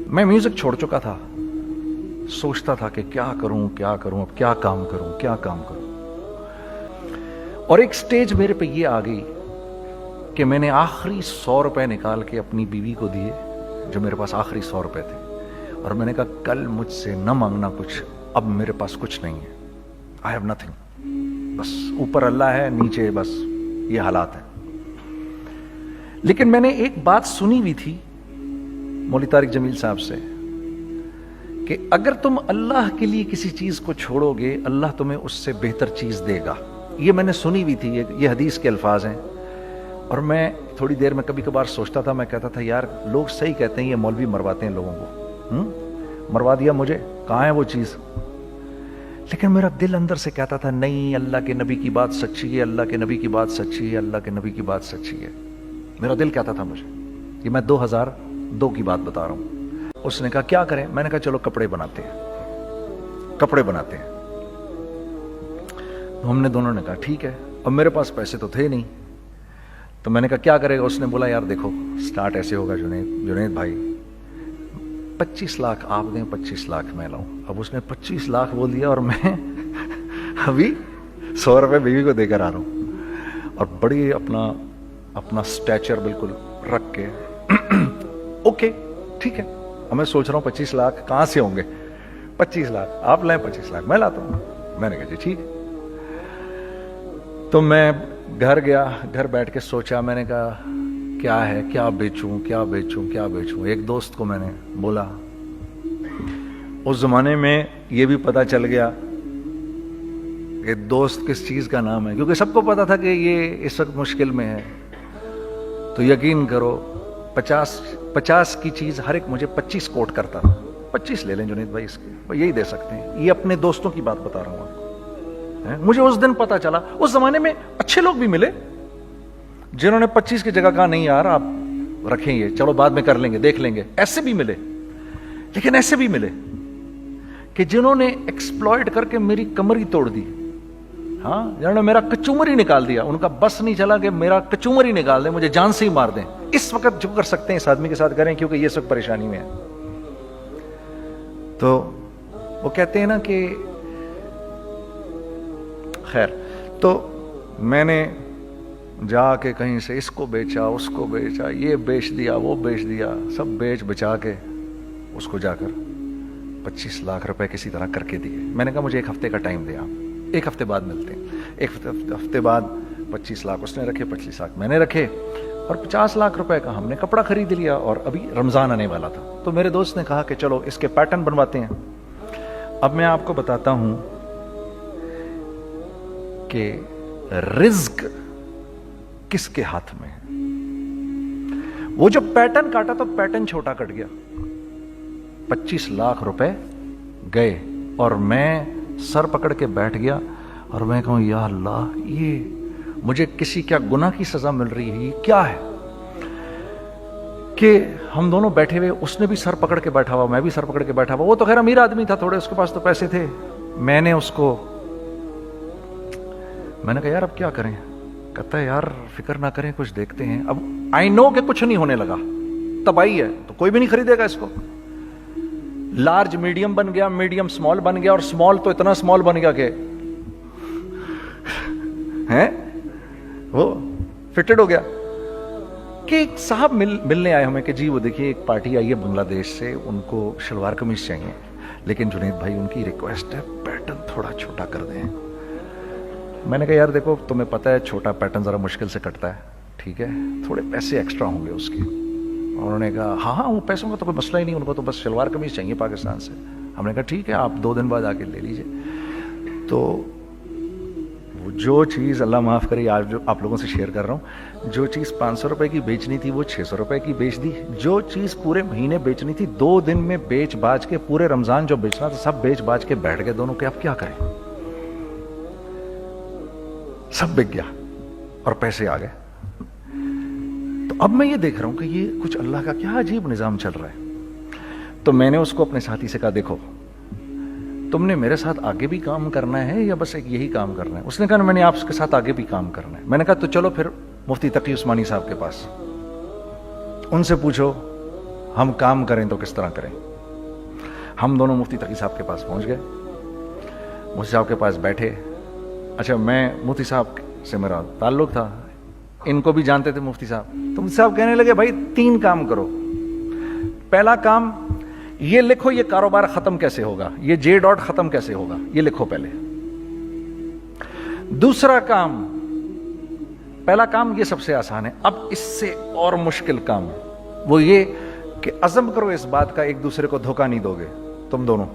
میں میوزک چھوڑ چکا تھا, سوچتا تھا کہ کیا کروں, اب کیا کام کروں. اور ایک سٹیج میرے پہ یہ آ گئی کہ میں نے آخری 100 روپے نکال کے اپنی بیوی کو دیے, جو میرے پاس آخری 100 روپے تھے, اور میں نے کہا کل مجھ سے نہ مانگنا کچھ, اب میرے پاس کچھ نہیں ہے, I have nothing, بس اوپر اللہ ہے, نیچے بس یہ حالات ہیں. لیکن میں نے ایک بات سنی ہوئی تھی مولوی طارق جمیل صاحب سے کہ اگر تم اللہ کے لیے کسی چیز کو چھوڑو گے, اللہ تمہیں اس سے بہتر چیز دے گا. یہ میں نے سنی ہوئی تھی, یہ حدیث کے الفاظ ہیں. اور میں تھوڑی دیر میں کبھی کبھار سوچتا تھا, میں کہتا تھا یار لوگ صحیح کہتے ہیں, یہ مولوی مرواتے ہیں لوگوں کو, مروا دیا مجھے, کہاں ہے وہ چیز. لیکن میرا دل اندر سے کہتا تھا نہیں, اللہ کے نبی کی بات سچی ہے, اللہ کے نبی کی بات سچی ہے, اللہ کے نبی کی بات سچی ہے. میرا دل کہتا تھا مجھے. یہ میں 2002 کی بات بتا رہا ہوں. اس نے کہا کیا کریں, میں نے کہا چلو کپڑے بناتے ہیں. ہم نے دونوں نے کہا ٹھیک ہے. اب میرے پاس پیسے تو تھے نہیں, تو میں نے کہا کیا کرے گا. اس نے بولا یار دیکھو سٹارٹ ایسے ہوگا جنید بھائی, 25 لاکھ آپ دیں, 25 لاکھ میں لاؤں. اب اس نے 25 لاکھ بول دیا, اور میں ابھی 100 روپے بیوی کو دے کر آ رہا ہوں, اور بڑی اپنا سٹیچر بالکل رکھ کے اوکے ٹھیک ہے. اب میں سوچ رہا ہوں 25 لاکھ کہاں سے ہوں گے, 25 لاکھ آپ لائیں, 25 لاکھ میں لاتا ہوں. میں نے کہا جی ٹھیک. تو میں گھر گیا, گھر بیٹھ کے سوچا, میں نے کہا کیا ہے, کیا بیچوں. ایک دوست کو میں نے بولا, اس زمانے میں یہ بھی پتا چل گیا کہ دوست کس چیز کا نام ہے, کیونکہ سب کو پتا تھا کہ یہ اس وقت مشکل میں ہے. تو یقین کرو 50 کی چیز ہر ایک مجھے 25 کوٹ کرتا تھا. 25 لے لیں جنید بھائی, اس کے یہی دے سکتے ہیں. یہ اپنے دوستوں کی بات بتا رہا ہوں. مجھے اس دن پتا چلا, اس زمانے میں اچھے لوگ بھی ملے جنہوں نے 25 کی جگہ کہا نہیں یار آپ رکھیں, یہ چلو بعد میں کر لیں گے, دیکھ لیں گے. ایسے بھی ملے, لیکن ایسے بھی ملے کہ جنہوں نے ایکسپلائٹ کر کے میری کمر ہی توڑ دی. ہاں, جنہوں نے میرا کچومر ہی نکال دیا. ان کا بس نہیں چلا کہ میرا کچومر ہی نکال دیں, مجھے جان سے ہی مار دیں. اس وقت جو کر سکتے ہیں اس آدمی کے ساتھ کریں, کیونکہ یہ سب پریشانی میں ہے. تو وہ کہتے ہیں نا کہ خیر, تو میں نے جا کے کہیں سے اس کو بیچا, اس کو بیچا, یہ بیچ دیا, وہ بیچ دیا, سب بیچ بچا کے اس کو جا کر 25 لاکھ روپے کسی طرح کر کے دیے. میں نے کہا مجھے 1 ہفتے کا ٹائم دے, آپ 1 ہفتے بعد ملتے ہیں. 1 ہفتے بعد 25 لاکھ اس نے رکھے, 25 لاکھ میں نے رکھے, اور 50 لاکھ روپے کا ہم نے کپڑا خرید لیا. اور ابھی رمضان آنے والا تھا, تو میرے دوست نے کہا کہ چلو اس کے پیٹرن بنواتے ہیں. اب میں آپ کو بتاتا ہوں کہ رزق کس کے ہاتھ میں ہے. وہ جو پیٹرن کاٹا تو پیٹرن چھوٹا کٹ گیا, 25 لاکھ روپے گئے, اور میں سر پکڑ کے بیٹھ گیا, اور میں کہوں یا اللہ یہ مجھے کسی کیا گناہ کی سزا مل رہی ہے, یہ کیا ہے کہ ہم دونوں بیٹھے ہوئے, اس نے بھی سر پکڑ کے بیٹھا ہوا, میں بھی سر پکڑ کے بیٹھا ہوا. وہ تو خیر امیر آدمی تھا تھوڑے, اس کے پاس تو پیسے تھے. میں نے اس کو میں نے کہا یار اب کیا کریں. کہتا ہے یار فکر نہ کریں, کچھ دیکھتے ہیں. اب آئی نو کہ کچھ نہیں ہونے لگا, تباہی ہے, تو کوئی بھی نہیں خریدے گا اس کو. لارج میڈیم بن گیا, میڈیم سمال بن گیا, اور سمال تو اتنا سمال بن گیا کہ وہ فٹڈ ہو گیا. کہ ایک صاحب ملنے آئے ہمیں کہ جی وہ دیکھیے ایک پارٹی آئی ہے بنگلہ دیش سے, ان کو شلوار قمیص چاہیے, لیکن جنید بھائی ان کی ریکویسٹ ہے پیٹرن تھوڑا چھوٹا کر دیں. میں نے کہا یار دیکھو تمہیں پتہ ہے چھوٹا پیٹرن ذرا مشکل سے کٹتا ہے, ٹھیک ہے تھوڑے پیسے ایکسٹرا ہوں گے اس کے. انہوں نے کہا ہاں وہ پیسوں کا تو کوئی مسئلہ ہی نہیں, ان کو تو بس شلوار قمیص چاہیے پاکستان سے. ہم نے کہا ٹھیک ہے آپ 2 دن بعد آ کے لے لیجئے. تو جو چیز اللہ معاف کرے آج جو آپ لوگوں سے شیئر کر رہا ہوں, جو چیز 500 روپے کی بیچنی تھی وہ 600 روپے کی بیچ دی. جو چیز پورے مہینے بیچنی تھی 2 دن میں بیچ باج کے, پورے رمضان جو بیچنا تھا سب بیچ باج کے بیٹھ گئے دونوں. کہ اب کیا کریں, سب بک گیا اور پیسے آ گئے. تو اب میں یہ دیکھ رہا ہوں کہ یہ کچھ اللہ کا کیا عجیب نظام چل رہا ہے. تو میں نے اس کو اپنے ساتھی سے کہا دیکھو تم نے میرے ساتھ آگے بھی کام کرنا ہے یا بس ایک یہی کام کرنا ہے. اس نے کہا میں نے آپ کے ساتھ آگے بھی کام کرنا ہے. میں نے کہا تو چلو پھر مفتی تقی عثمانی صاحب کے پاس, ان سے پوچھو ہم کام کریں تو کس طرح کریں. ہم دونوں مفتی تقی صاحب کے پاس پہنچ گئے. مفتی صاحب کے پاس بیٹھے. اچھا میں مفتی صاحب سے میرا تعلق تھا, ان کو بھی جانتے تھے مفتی صاحب. تو مفتی صاحب کہنے لگے بھائی 3 کام کرو. پہلا کام یہ لکھو یہ کاروبار ختم کیسے ہوگا, یہ جے ڈاٹ ختم کیسے ہوگا, یہ لکھو پہلے. دوسرا کام, پہلا کام یہ سب سے آسان ہے, اب اس سے اور مشکل کام وہ یہ کہ عزم کرو اس بات کا ایک دوسرے کو دھوکہ نہیں دو گے تم دونوں,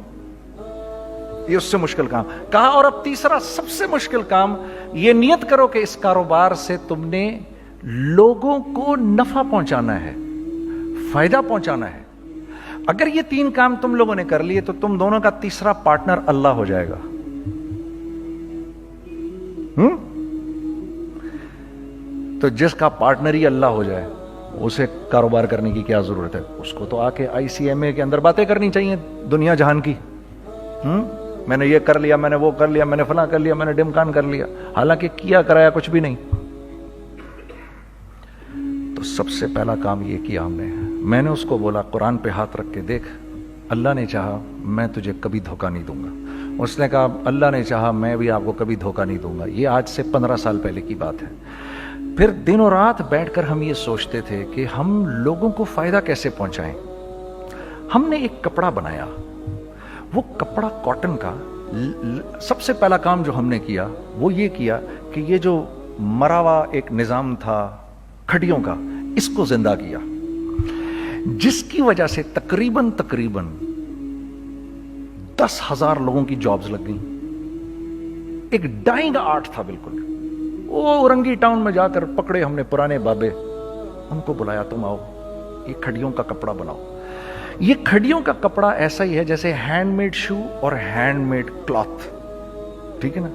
یہ اس سے مشکل کام کہا. اور اب تیسرا سب سے مشکل کام, یہ نیت کرو کہ اس کاروبار سے تم نے لوگوں کو نفع پہنچانا ہے, فائدہ پہنچانا ہے. اگر یہ 3 کام تم لوگوں نے کر لیے تو تم دونوں کا تیسرا پارٹنر اللہ ہو جائے گا. تو جس کا پارٹنر ہی اللہ ہو جائے اسے کاروبار کرنے کی کیا ضرورت ہے؟ اس کو تو آ کے ICMA کے اندر باتیں کرنی چاہیے دنیا جہان کی. میں نے یہ کر لیا, میں نے وہ کر لیا, میں نے فلاں کر لیا, میں نے ڈمکان کر لیا, حالانکہ کیا کرایا کچھ بھی نہیں. تو سب سے پہلا کام یہ کیا ہم نے. میں نے اس کو بولا قرآن پہ ہاتھ رکھ کے دیکھ, اللہ نے چاہا میں تجھے کبھی دھوکہ نہیں دوں گا. اس نے کہا اللہ نے چاہا میں بھی آپ کو کبھی دھوکہ نہیں دوں گا. یہ آج سے 15 سال پہلے کی بات ہے. پھر دن و رات بیٹھ کر ہم یہ سوچتے تھے کہ ہم لوگوں کو فائدہ کیسے پہنچائیں. ہم نے ایک کپڑا بنایا, وہ کپڑا کاٹن کا. سب سے پہلا کام جو ہم نے کیا وہ یہ کیا کہ یہ جو مرا ہوا ایک نظام تھا کھڑیوں کا, اس کو زندہ کیا, جس کی وجہ سے تقریباً 10,000 لوگوں کی جابز لگ گئیں. ایک ڈائنگ آرٹ تھا بالکل. وہ اورنگی ٹاؤن میں جا کر پکڑے ہم نے پرانے بابے, ان کو بلایا تم آؤ یہ کھڑیوں کا کپڑا بناؤ. یہ کھڑیوں کا کپڑا ایسا ہی ہے جیسے ہینڈ میڈ شو اور ہینڈ میڈ کلاتھ, ٹھیک ہے نا.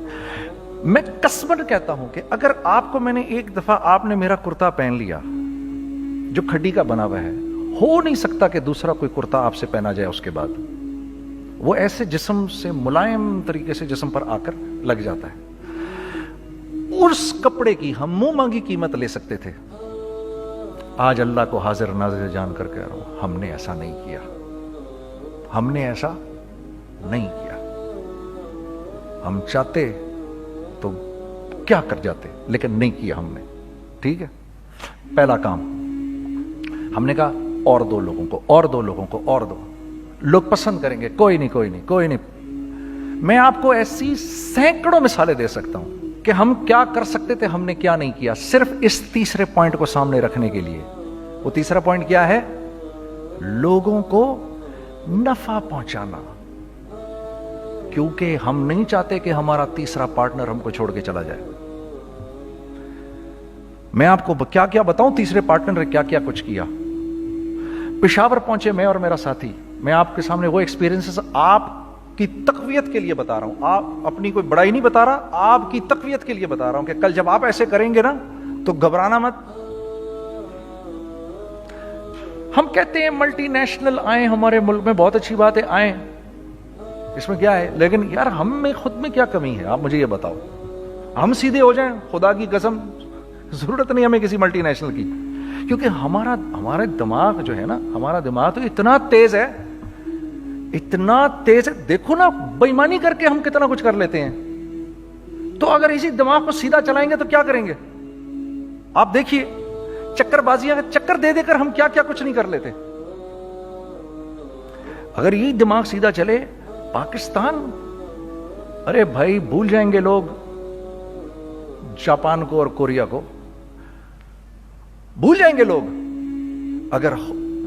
میں قسمن کہتا ہوں کہ اگر آپ کو میں نے ایک دفعہ آپ نے میرا کرتا پہن لیا جو کھڑی کا بنا ہوا ہے, ہو نہیں سکتا کہ دوسرا کوئی کرتا آپ سے پہنا جائے اس کے بعد. وہ ایسے جسم سے ملائم طریقے سے جسم پر آ کر لگ جاتا ہے. اس کپڑے کی ہم منہ مانگی قیمت لے سکتے تھے. آج اللہ کو حاضر ناظر جان کر کہہ رہا ہوں, ہم نے ایسا نہیں کیا. ہم نے ایسا نہیں کیا. ہم چاہتے تو کیا کر جاتے, لیکن نہیں کیا ہم نے. ٹھیک ہے, پہلا کام ہم نے کہا اور 2 لوگوں کو, اور 2 لوگوں کو, اور 2 لوگ پسند کریں گے. کوئی نہیں کوئی نہیں کوئی نہیں. میں آپ کو ایسی سینکڑوں مثالیں دے سکتا ہوں کہ ہم کیا کر سکتے تھے, ہم نے کیا نہیں کیا, صرف اس تیسرے پوائنٹ کو سامنے رکھنے کے لیے. وہ تیسرا پوائنٹ کیا ہے؟ لوگوں کو نفع پہنچانا. کیونکہ ہم نہیں چاہتے کہ ہمارا تیسرا پارٹنر ہم کو چھوڑ کے چلا جائے. میں آپ کو کیا کیا بتاؤں, تیسرے پارٹنر نے کیا کیا کچھ کیا. پشاور پہنچے میں اور میرا ساتھی. میں آپ کے سامنے وہ ایکسپیرینسز آپ کی تقویت کے لیے بتا رہا ہوں, آپ اپنی کوئی بڑائی نہیں بتا رہا, آپ کی تقویت کے لیے بتا رہا ہوں کہ کل جب آپ ایسے کریں گے نا تو گھبرانا مت. ہم کہتے ہیں ملٹی نیشنل آئیں ہمارے ملک میں, بہت اچھی بات ہے آئیں, اس میں کیا ہے, لیکن یار ہم میں خود میں کیا کمی ہے آپ مجھے یہ بتاؤ. ہم سیدھے ہو جائیں, خدا کی قسم ضرورت نہیں ہمیں کسی ملٹی نیشنل کی. کیونکہ ہمارا دماغ جو ہے نا, ہمارا دماغ تو اتنا تیز ہے, اتنا تیز ہے. دیکھو نا بےایمانی کر کے ہم کتنا کچھ کر لیتے ہیں. تو اگر اسی دماغ کو سیدھا چلائیں گے تو کیا کریں گے آپ دیکھیے. چکر بازیاں چکر دے دے کر ہم کیا کیا کچھ نہیں کر لیتے. اگر یہی دماغ سیدھا چلے, پاکستان, ارے بھائی بھول جائیں گے لوگ جاپان کو اور کوریا کو, بھول جائیں گے لوگ. اگر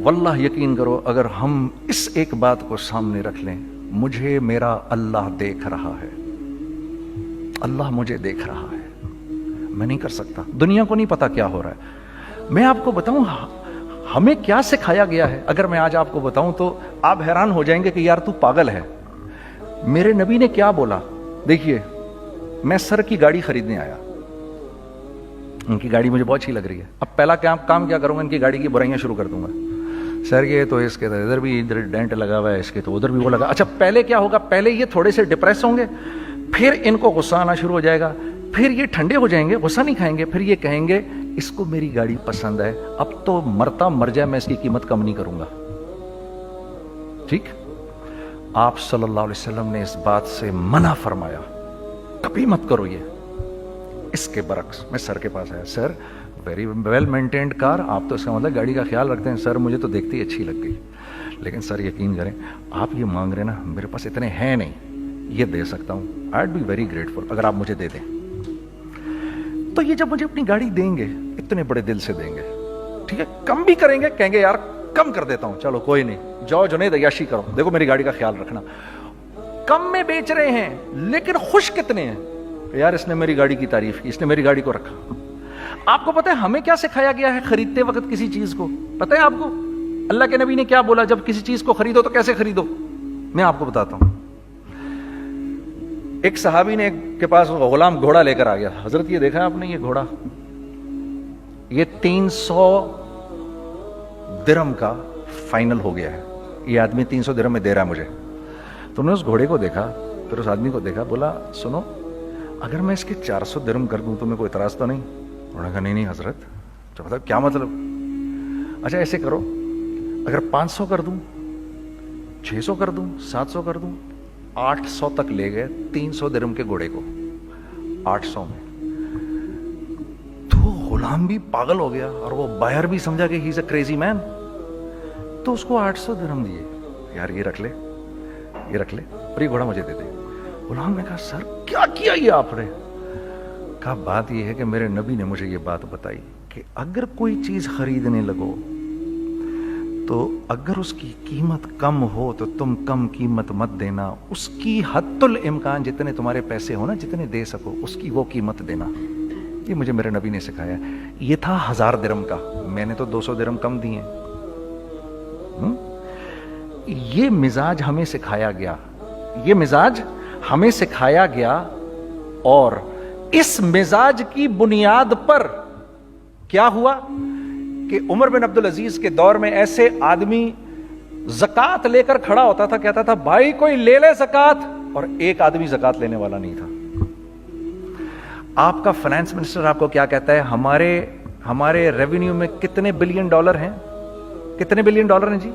واللہ یقین کرو, اگر ہم اس ایک بات کو سامنے رکھ لیں, مجھے میرا اللہ دیکھ رہا ہے, اللہ مجھے دیکھ رہا ہے, میں نہیں کر سکتا. دنیا کو نہیں پتا کیا ہو رہا ہے. میں آپ کو بتاؤں ہمیں کیا سکھایا گیا ہے, اگر میں آج آپ کو بتاؤں تو آپ حیران ہو جائیں گے کہ یار تو پاگل ہے. میرے نبی نے کیا بولا, دیکھیے میں سر کی گاڑی خریدنے آیا, ان کی گاڑی مجھے بہت اچھی لگ رہی ہے. اب پہلا کام کیا کروں گا, ان کی گاڑی کی برائیاں شروع کر دوں گا. سر یہ تو اس کے تو ادھر بھی ادھر ڈینٹ لگا ہوا ہے, اس کے تو ادھر بھی وہ لگا. اچھا پہلے کیا ہوگا, پہلے یہ تھوڑے سے ڈپریس ہوں گے, پھر ان کو غصہ آنا شروع ہو جائے گا, پھر یہ ٹھنڈے ہو جائیں گے, غصہ نہیں کھائیں گے, پھر یہ کہیں گے اس کو میری گاڑی پسند ہے, اب تو مرتا مر جائے میں اس کی قیمت کم نہیں کروں گا. ٹھیک. آپ صلی اللہ علیہ وسلم نے اس بات سے منع فرمایا, کبھی مت کرو یہ. اس کے برعکس میں سر کے پاس آیا, سر ویری ویل مینٹینڈ کار, آپ تو اس کا مطلب گاڑی کا خیال رکھتے ہیں. سر مجھے تو دیکھتے ہی اچھی لگ گئی, لیکن سر یقین کریں آپ یہ مانگ رہے نا, میرے پاس اتنے ہیں نہیں, یہ دے سکتا ہوں. I would be very grateful اگر آپ مجھے دے دیں. تو یہ جب مجھے اپنی گاڑی دیں گے اتنے بڑے دل سے دیں گے, ٹھیک ہے, کم بھی کریں گے, کہیں گے یار کم کر دیتا ہوں, چلو کوئی نہیں, جاؤ جنید عیاشی کرو, دیکھو میری گاڑی کا خیال رکھنا. کم میں بیچ رہے ہیں لیکن خوش کتنے ہیں, یار اس نے میری گاڑی کی تعریف کی, اس نے میری گاڑی کو رکھا. آپ کو پتہ ہے ہمیں کیا سکھایا گیا ہے خریدتے وقت کسی چیز کو؟ پتہ ہے آپ کو اللہ کے نبی نے کیا بولا جب کسی چیز کو خریدو تو کیسے خریدو؟ میں آپ کو بتاتا ہوں. ایک صحابی نے کے پاس غلام گھوڑا لے کر آ گیا. حضرت یہ دیکھا آپ نے, یہ گھوڑا یہ 300 درہم کا فائنل ہو گیا ہے, یہ آدمی 300 درہم میں دے رہا ہے مجھے. تو نے اس گھوڑے کو دیکھا, پھر اس آدمی کو دیکھا, بولا سنو اگر میں اس کے 400 درہم کر دوں تو میں کوئی اعتراض تو نہیں؟ انہوں نے کہا نہیں حضرت. تو مطلب کیا مطلب؟ اچھا ایسے کرو, اگر 500 کر دوں, 600 کر دوں, 700 کر دوں, 800 تک لے گئے 300 درہم کے گھوڑے کو 800 میں. تو غلام بھی پاگل ہو گیا اور وہ بائر بھی سمجھا کہ ہی از اے کریزی مین, تو اس کو 800 درہم دیے. یار یہ رکھ لے, یہ رکھ لے, اور یہ گھوڑا مجھے دے دے. غلام نے کہا سر کیا کیا یہ آپ نے؟ کہا بات یہ ہے کہ میرے نبی نے مجھے یہ بات بتائی کہ اگر کوئی چیز خریدنے لگو تو اگر اس کی قیمت کم ہو تو تم کم قیمت مت دینا, اس کی حد الامکان جتنے تمہارے پیسے ہو نا, جتنے دے سکو اس کی وہ قیمت دینا. یہ مجھے میرے نبی نے سکھایا. یہ تھا 1000 درہم کا, میں نے تو 200 درہم کم دیے. یہ مزاج ہمیں سکھایا گیا, یہ مزاج ہمیں سکھایا گیا, اور اس مزاج کی بنیاد پر کیا ہوا کہ عمر بن عبدالعزیز کے دور میں ایسے آدمی زکات لے کر کھڑا ہوتا تھا, کہتا تھا بھائی کوئی لے لے زکات, اور ایک آدمی زکات لینے والا نہیں تھا. آپ کا فائنانس منسٹر آپ کو کیا کہتا ہے, ہمارے ریونیو میں کتنے بلین ڈالر ہیں؟ کتنے بلین ڈالر ہیں جی؟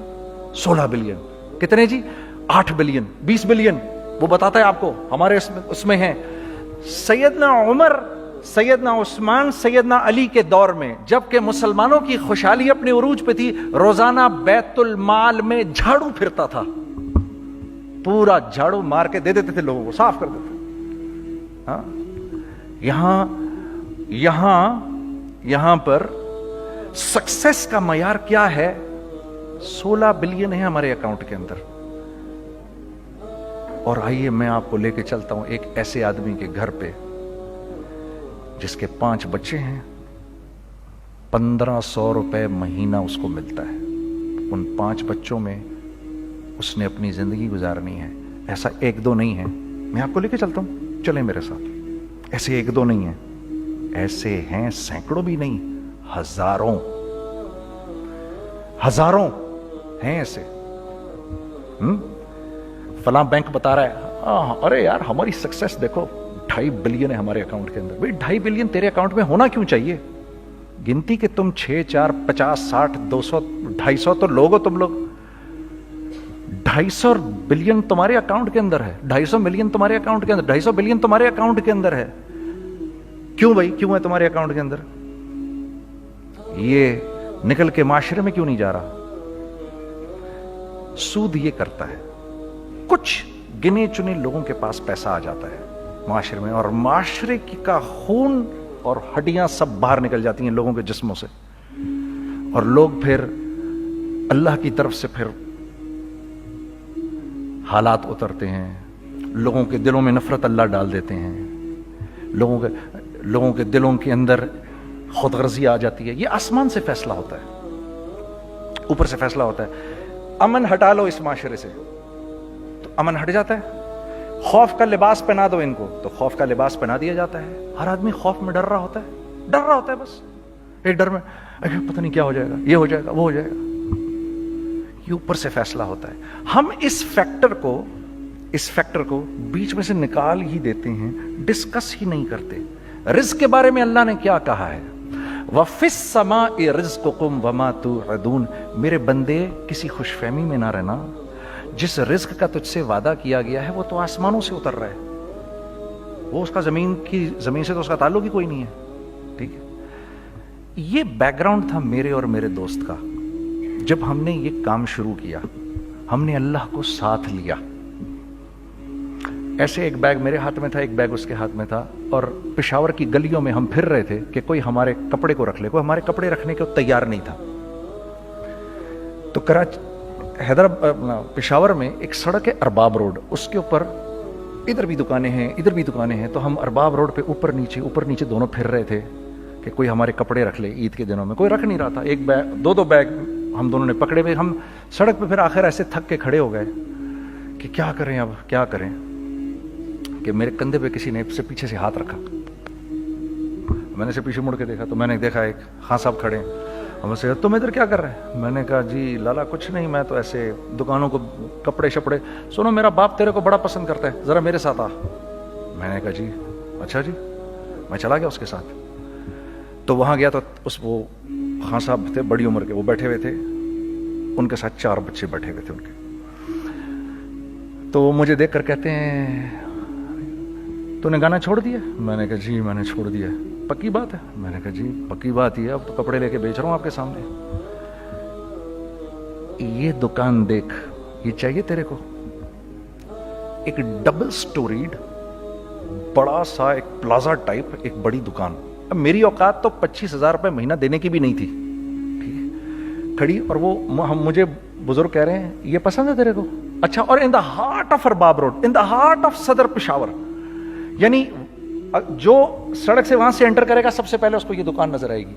16 بلین. کتنے جی؟ 8 بلین, 20 بلین, وہ بتاتا ہے آپ کو ہمارے اس میں ہیں. سیدنا عمر, سیدنا عثمان, سیدنا علی کے دور میں جبکہ مسلمانوں کی خوشحالی اپنے عروج پہ تھی, روزانہ بیت المال میں جھاڑو پھرتا تھا, پورا جھاڑو مار کے دے دیتے تھے لوگوں کو, صاف کر دیتے. ہاں یہاں پر سکسیس کا معیار کیا ہے؟ 16 بلین ہے ہمارے اکاؤنٹ کے اندر. اور آئیے میں آپ کو لے کے چلتا ہوں ایک ایسے آدمی کے گھر پہ جس کے 5 بچے ہیں, 1500 روپے مہینہ اس کو ملتا ہے. ان 5 بچوں میں اس نے اپنی زندگی گزارنی ہے. ایسا 1-2 نہیں ہے, میں آپ کو لے کے چلتا ہوں, چلیں میرے ساتھ. ایسے 1-2 نہیں ہیں, ایسے ہیں سینکڑوں بھی نہیں, ہزاروں ہیں ایسے. فلاں بینک بتا رہا ہے ارے یار ہماری سکسیس دیکھو 2.5 بلین ہے ہمارے اکاؤنٹ کے اندر. بھائی 2.5 بلین تیرے اکاؤنٹ میں ہونا کیوں چاہیے؟ گنتی کہ تم 6, 4, 50, 60, 200, 250 تو لوگ ہو تم لوگ. 250 بلین تمہارے اکاؤنٹ کے اندر ہے, 250 ملین تمہارے اکاؤنٹ کے اندر, 250 بلین تمہارے اکاؤنٹ کے اندر ہے. کیوں بھائی, کیوں ہے تمہارے اکاؤنٹ کے اندر؟ یہ نکل کے معاشرے میں کیوں نہیں جا رہا؟ سود یہ کرتا ہے, کچھ گنے چنے لوگوں کے پاس پیسہ آ جاتا ہے معاشرے میں, اور معاشرے کا خون اور ہڈیاں سب باہر نکل جاتی ہیں لوگوں کے جسموں سے, اور لوگ پھر اللہ کی طرف سے پھر حالات اترتے ہیں, لوگوں کے دلوں میں نفرت اللہ ڈال دیتے ہیں, لوگوں کے دلوں کے اندر خود غرضی آ جاتی ہے. یہ آسمان سے فیصلہ ہوتا ہے, اوپر سے فیصلہ ہوتا ہے. امن ہٹا لو اس معاشرے سے تو امن ہٹ جاتا ہے. خوف کا لباس پہنا دو ان کو تو خوف کا لباس پہنا دیا جاتا ہے. ہر آدمی خوف میں ڈر رہا ہوتا ہے, بس ایک ڈر میں پتہ نہیں کیا ہو جائے گا, یہ ہو جائے گا, وہ ہو جائے گا. یہ اوپر سے فیصلہ ہوتا ہے. ہم اس فیکٹر کو بیچ میں سے نکال ہی دیتے ہیں, ڈسکس ہی نہیں کرتے. رزق کے بارے میں اللہ نے کیا کہا ہے؟ وَفِي السَّمَاءِ رِزْقُكُمْ وَمَا تُوعَدُونَ. میرے بندے کسی خوش فہمی میں نہ رہنا, جس رزق کا تجھ سے وعدہ کیا گیا ہے وہ تو آسمانوں سے اتر رہا ہے, وہ اس کا زمین سے تو اس کا تعلق ہی کوئی نہیں ہے. ٹھیک ہے, یہ بیک گراؤنڈ تھا میرے اور میرے دوست کا. جب ہم نے یہ کام شروع کیا, ہم نے اللہ کو ساتھ لیا. ایسے ایک بیگ میرے ہاتھ میں تھا, ایک بیگ اس کے ہاتھ میں تھا, اور پشاور کی گلیوں میں ہم پھر رہے تھے کہ کوئی ہمارے کپڑے کو رکھ لے. کوئی ہمارے کپڑے رکھنے کو تیار نہیں تھا. تو پشاور میں ایک سڑک ہے ارباب روڈ, اس کے اوپر ادھر بھی دکانیں ہیں ادھر بھی دکانیں ہیں. تو ہم ارباب روڈ پہ اوپر نیچے دونوں پھر رہے تھے کہ کوئی ہمارے کپڑے رکھ لے. عید کے دنوں میں کوئی رکھ نہیں رہا تھا. ایک بیگ, دو بیگ ہم دونوں نے پکڑے ہوئے. ہم سڑک پہ پھر آخر ایسے تھک کے کھڑے ہو گئے کہ کیا کریں, اب کیا کریں, کہ میرے کندھے پہ کسی نے سے پیچھے سے ہاتھ رکھا. میں نے سے پیچھے مڑ کے دیکھا تو میں نے دیکھا ایک خان صاحب کھڑے ہیں. ہم سے تم ادھر کیا کر رہے ہیں؟ میں نے کہا جی لالا کچھ نہیں, میں تو ایسے دکانوں کو کپڑے شپڑے. سنو میرا باپ تیرے کو بڑا پسند کرتا ہے, ذرا میرے ساتھ آ. میں نے کہا جی اچھا جی. میں چلا گیا اس کے ساتھ. تو وہاں گیا تو وہ خان صاحب تھے بڑی عمر کے, وہ بیٹھے ہوئے تھے, ان کے ساتھ 4 بچے بیٹھے ہوئے تھے ان کے. تو وہ مجھے دیکھ کر کہتے ہیں تو نے گانا چھوڑ دیا؟ میں نے کہا جی میں نے چھوڑ دیا. پکی بات ہے؟ میں نے کہا جی پکی بات ہی ہے, اب تو کپڑے لے کے بیچ رہا ہوں آپ کے سامنے. یہ دکان دیکھ, یہ چاہیے تیرے کو؟ ایک ڈبل سٹوریڈ بڑا سا ایک پلازا ٹائپ ایک بڑی دکان. اب میری اوقات تو 25,000 روپے مہینہ دینے کی بھی نہیں تھی. ٹھیک ہے, کھڑی, اور وہ مجھے بزرگ کہہ رہے ہیں یہ پسند ہے تیرے کو؟ اچھا, اور in the heart of Arbab road, in the heart of Saddar Peshawar, یعنی جو سڑک سے وہاں سے انٹر کرے گا سب سے پہلے اس کو یہ دکان نظر آئے گی.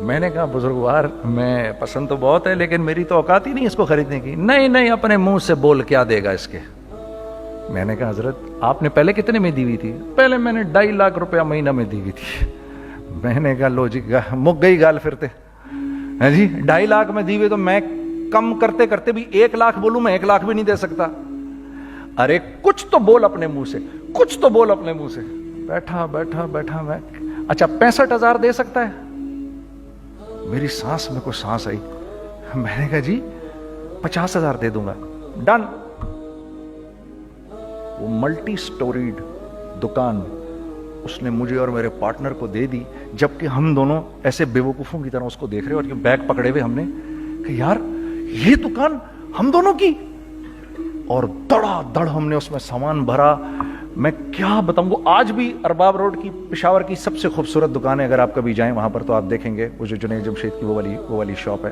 میں نے کہا بزرگوار میں پسند تو بہت ہے لیکن میری تو اوقات ہی نہیں اس کو خریدنے کی. نہیں اپنے منہ سے بول کیا دے گا اس کے. میں نے کہا حضرت آپ نے پہلے کتنے میں دی ہوئی تھی؟ پہلے میں نے 2.5 لاکھ روپیہ مہینہ میں دی ہوئی تھی. میں نے کہا لو جی مک گئی گال پھرتے ہیں جی. 2.5 لاکھ میں دی ہوئی تو میں کم کرتے کرتے بھی 1 لاکھ بولوں, میں 1 لاکھ بھی نہیں دے سکتا. ارے کچھ تو بول اپنے منہ سے, کچھ تو بول اپنے منہ سے. بیٹھا میں, اچھا 65,000 دے سکتا ہے؟ میری سانس میں کوئی سانس آئی. میں نے کہا جی 50,000 دے دوں گا. ڈن. وہ ملٹی سٹوریڈ دکان اس نے مجھے اور میرے پارٹنر کو دے دی, جبکہ ہم دونوں ایسے بیوقوفوں کی طرح اس کو دیکھ رہے, اور یہ بیگ پکڑے ہوئے ہم نے کہ یار یہ دکان ہم دونوں کی. اور دڑا دڑ ہم نے اس میں سامان بھرا. میں کیا بتاؤں, وہ آج بھی ارباب روڈ کی پشاور کی سب سے خوبصورت دکان ہے. اگر آپ کبھی جائیں وہاں پر تو آپ دیکھیں گے وہ جو جنید جمشید کی وہ والی شاپ ہے.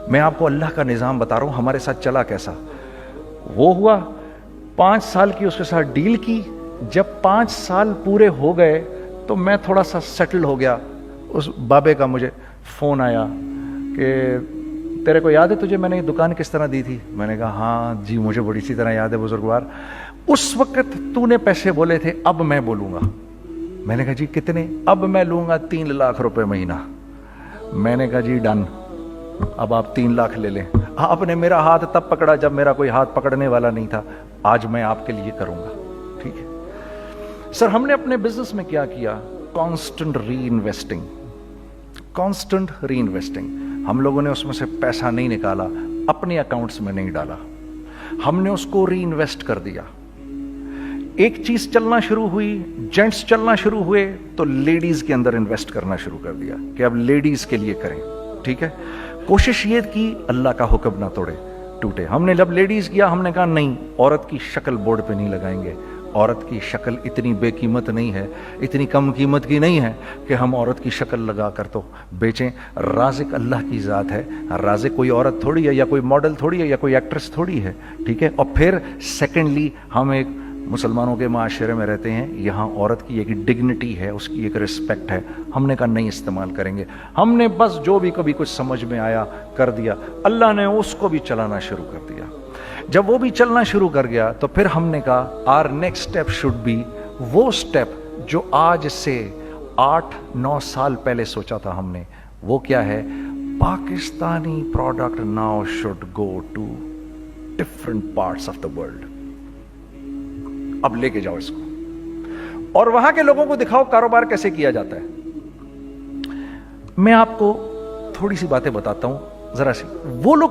میں آپ کو اللہ کا نظام بتا رہا ہوں ہمارے ساتھ چلا کیسا. وہ ہوا 5 سال کی اس کے ساتھ ڈیل کی. جب 5 سال پورے ہو گئے تو میں تھوڑا سا سیٹل ہو گیا. اس بابے کا مجھے فون آیا کہ تیرے کو یاد ہے تجھے میں نے یہ دکان کس طرح دی تھی؟ میں نے کہا ہاں جی مجھے بڑی سی طرح یاد ہے بزرگوار. اس وقت تو نے پیسے بولے تھے, اب میں بولوں گا. میں نے کہا جی کتنے؟ اب میں لوں گا 3 لاکھ روپے مہینہ. میں نے کہا جی ڈن, اب آپ 3 لاکھ لے لیں. آپ نے میرا ہاتھ تب پکڑا جب میرا کوئی ہاتھ پکڑنے والا نہیں تھا. آج میں آپ کے لیے کروں گا. ٹھیک ہے سر. ہم نے اپنے بزنس میں کیا کیا؟ کانسٹنٹ ری انویسٹنگ. ہم لوگوں نے اس میں سے پیسہ نہیں نکالا, اپنے اکاؤنٹس میں نہیں ڈالا, ہم نے اس کو ری انویسٹ کر دیا. ایک چیز چلنا شروع ہوئی, جینٹس چلنا شروع ہوئے تو لیڈیز کے اندر انویسٹ کرنا شروع کر دیا کہ اب لیڈیز کے لیے کریں. ٹھیک ہے, کوشش یہ کی اللہ کا حکم نہ ٹوٹے. ہم نے جب لیڈیز کیا ہم نے کہا نہیں, عورت کی شکل بورڈ پہ نہیں لگائیں گے. عورت کی شکل اتنی بے قیمت نہیں ہے, اتنی کم قیمت کی نہیں ہے کہ ہم عورت کی شکل لگا کر تو بیچیں. رازق اللہ کی ذات ہے, رازق کوئی عورت تھوڑی ہے, یا کوئی ماڈل تھوڑی ہے, یا کوئی ایکٹریس تھوڑی ہے. ٹھیک ہے. اور پھر سیکنڈلی ہم ایک مسلمانوں کے معاشرے میں رہتے ہیں, یہاں عورت کی ایک ڈگنیٹی ہے, اس کی ایک رسپیکٹ ہے. ہم نے کہا نہیں استعمال کریں گے. ہم نے بس جو بھی کبھی کچھ سمجھ میں آیا کر دیا. اللہ نے اس کو بھی چلانا شروع کر دیا. جب وہ بھی چلنا شروع کر گیا تو پھر ہم نے کہا our next step should be وہ اسٹیپ جو آج سے 8-9 سال پہلے سوچا تھا ہم نے. وہ کیا ہے؟ Pakistani product now should go to different parts of the world. اب لے کے جاؤ اس کو اور وہاں کے لوگوں کو دکھاؤ کاروبار کیسے کیا جاتا ہے. میں آپ کو تھوڑی سی باتیں بتاتا ہوں ذرا سی. وہ لوگ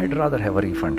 I'd rather have a refund।